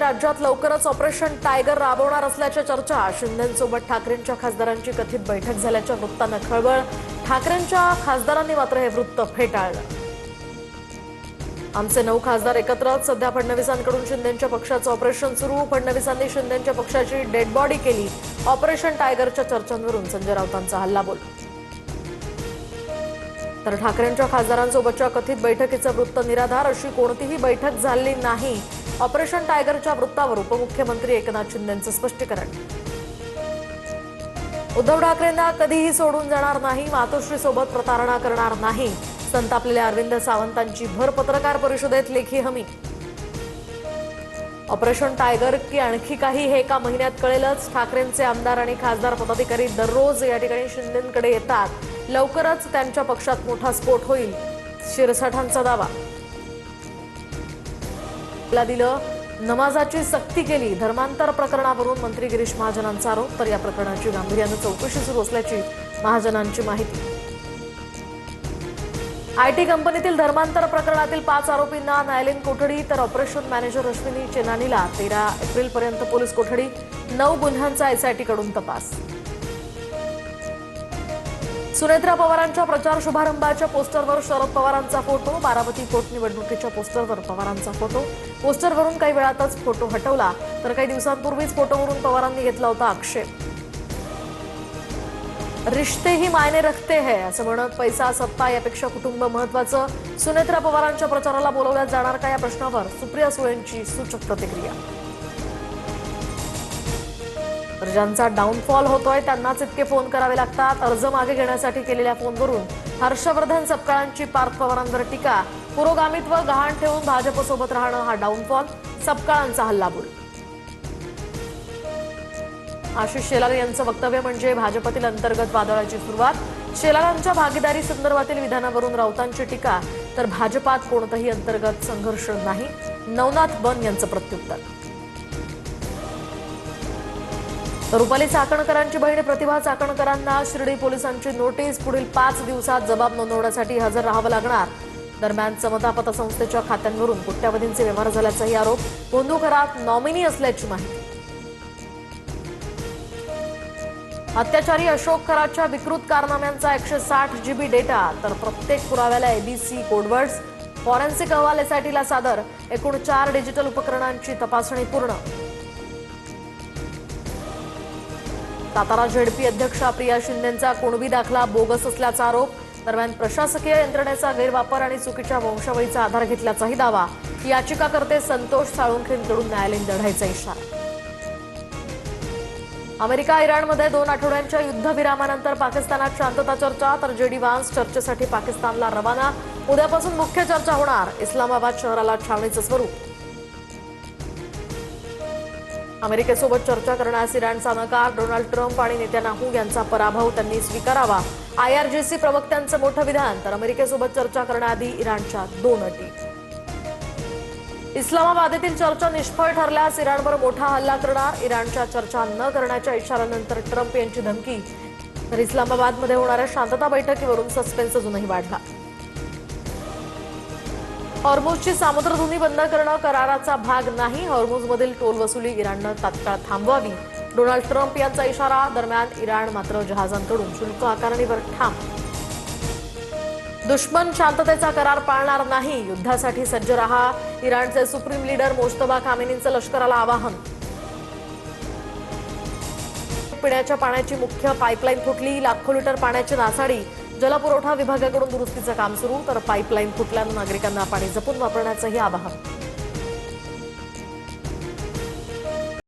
राज्यात लवकरच operation tiger राबवणार असल्याच्या चर्चा. शिंदेंसोबत ठाकरेंच्या खासदारांची कथित बैठक झाल्याच्या वृत्तानं खळबळ. ठाकरेंच्या खासदारांनी मात्र हे वृत्त फेटाळलं. आमचे 9 खासदार एकत्रच. सध्या फडणवीसांकडून शिंदेंच्या पक्षाचं ऑपरेशन सुरू. फडणवीसांनी शिंदेंच्या पक्षाची डेड बॉडी केली. ऑपरेशन टायगरच्या चर्चांवरून संजय राऊतांचा हल्लाबोल. तर ठाकरेंच्या खासदारांसोबतच्या कथित बैठकीचं वृत्त निराधार. अशी कोणतीही बैठक झाली नाही. ऑपरेशन टायगरच्या वृत्तावर उपमुख्यमंत्री एकनाथ शिंदेंचं स्पष्टीकरण. उद्धव ठाकरेंना कधीही सोडून जाणार नाही. मातोश्रीसोबत प्रतारणा करणार नाही. संतापलेल्या अरविंद सावंतांची भर पत्रकार परिषदेत लेखी हमी. ऑपरेशन टायगर की आणखी काही हे एका महिन्यात कळेलच. ठाकरेंचे आमदार आणि खासदार पदाधिकारी दररोज या ठिकाणी शिंदेंकडे येतात. लवकरच त्यांच्या पक्षात मोठा स्फोट होईल, शिरसाठांचा दावा. दिलं नमाजाची सक्ती केली. धर्मांतर प्रकरणावरून मंत्री गिरीश महाजनांचा आरोप. तर या प्रकरणाची गांभीर्यानं चौकशी सुरू असल्याची महाजनांची माहिती. आयटी कंपनीतील धर्मांतर प्रकरणातील 5 आरोपींना न्यायालयीन कोठडी. तर ऑपरेशन मॅनेजर अश्विनी चेनानीला 13 एप्रिलपर्यंत पोलीस कोठडी. 9 गुन्ह्यांचा एसआयटीकडून तपास. सुनेत्रा पवारांच्या प्रचार शुभारंभाच्या पोस्टरवर शरद पवारांचा फोटो. बारामती पोटनिवडणुकीच्या पोस्टरवर पवारांचा फोटो. पोस्टरवरून काही वेळातच फोटो हटवला. तर काही दिवसांपूर्वीच फोटोवरून पवारांनी घेतला होता आक्षेप. रिश्ते ही मायने रखते है असं म्हणत पैसा सत्ता यापेक्षा कुटुंब महत्वाचं. सुनेत्रा पवारांच्या प्रचाराला बोलवण्यात जाणार का या प्रश्नावर सुप्रिया सुळेंची सूचक प्रतिक्रिया. तर ज्यांचा डाऊनफॉल होतोय त्यांनाच इतके फोन करावे लागतात. अर्ज मागे घेण्यासाठी केलेल्या फोनवरून हर्षवर्धन सपकाळांची पार्थ पवारांवर टीका. पुरोगामित्व गहाण ठेवून भाजपसोबत राहणं हा डाऊनफॉल. सपकाळांचा हल्लाबोल. आशिष शेलार यांचं वक्तव्य म्हणजे भाजपतील अंतर्गत वादळाची सुरुवात. शेलारांच्या भागीदारी संदर्भातील विधानावरून राऊतांची टीका. तर भाजपात कोणताही अंतर्गत संघर्ष नाही, नवनाथ बन यांचं प्रत्युत्तर. तर रुपाली चाकणकरांची बहीण प्रतिभा चाकणकरांना शिर्डी पोलिसांची नोटीस. पुढील 5 दिवसात जबाब नोंदवण्यासाठी हजर राहावं लागणार. दरम्यान समता पतसंस्थेच्या खात्यांवरून कोट्यवधींचे व्यवहार झाल्याचाही आरोप. बोंधू घरात नॉमिनी असल्याची माहिती. अत्याचारी अशोक खराच्या विकृत कारनाम्यांचा 160 GB डेटा. तर प्रत्येक पुराव्याला ABC कोडवर्ड्स. फॉरेन्सिक अहवाल एसआयटीला सादर. एकूण 4 डिजिटल उपकरणांची तपासणी पूर्ण. सातारा झेडपी अध्यक्षा प्रिया शिंदेंचा कुणबी दाखला बोगस असल्याचा आरोप. दरम्यान प्रशासकीय यंत्रणेचा गैरवापर आणि चुकीच्या वंशावळीचा आधार घेतल्याचाही दावा. याचिकाकर्ते संतोष साळुंखेंकडून न्यायालयीन लढाईचा इशारा. अमेरिका इराणमध्ये 2 आठवड्यांच्या युद्धविरामानंतर पाकिस्तानात शांतता चर्चा. तर जेडी व्हान्स चर्चेसाठी पाकिस्तानला रवाना. उद्यापासून मुख्य चर्चा होणार. इस्लामाबाद शहराला छावणीचं स्वरूप. अमेरिकेसोबत चर्चा करण्यास इराणचा नकार. डोनाल्ड ट्रम्प आणि नेत्यानाहू यांचा पराभव त्यांनी स्वीकारावा. IRGC प्रवक्त्यांचं मोठं विधान. तर अमेरिकेसोबत चर्चा करण्याआधी इराणच्या 2 अटी. इस्लामाबादेतील चर्चा निष्फळ ठरल्यास इराणवर मोठा हल्ला करणार. इराणच्या चर्चा न करण्याच्या इशाऱ्यानंतर ट्रम्प यांची धमकी. तर इस्लामाबादमध्ये होणाऱ्या शांतता बैठकीवरून सस्पेन्स अजूनही वाढला. हॉर्मुझची सामुद्रधुनी बंद करणं कराराचा भाग नाही. हॉर्मुझमधील टोल वसुली इराणनं तात्काळ थांबवावी. डोनाल्ड ट्रम्प यांचा इशारा. दरम्यान इराण मात्र जहाजांकडून शुल्क आकारणीवर ठाम. दुश्मन शांततेचा करार पाळणार नाही. युद्धासाठी सज्ज रहा. इराणचे सुप्रीम लीडर मोज्तबा खामेनींचं लष्कराला आवाहन. पिण्याच्या पाण्याची मुख्य पाईपलाईन फुटली. लाखो लिटर पाण्याची नासाडी. जलपुरवठा विभागाकडून दुरुस्तीचं काम सुरू. तर पाईपलाईन फुटल्यानं नागरिकांना पाणी जपून वापरण्याचंही आवाहन.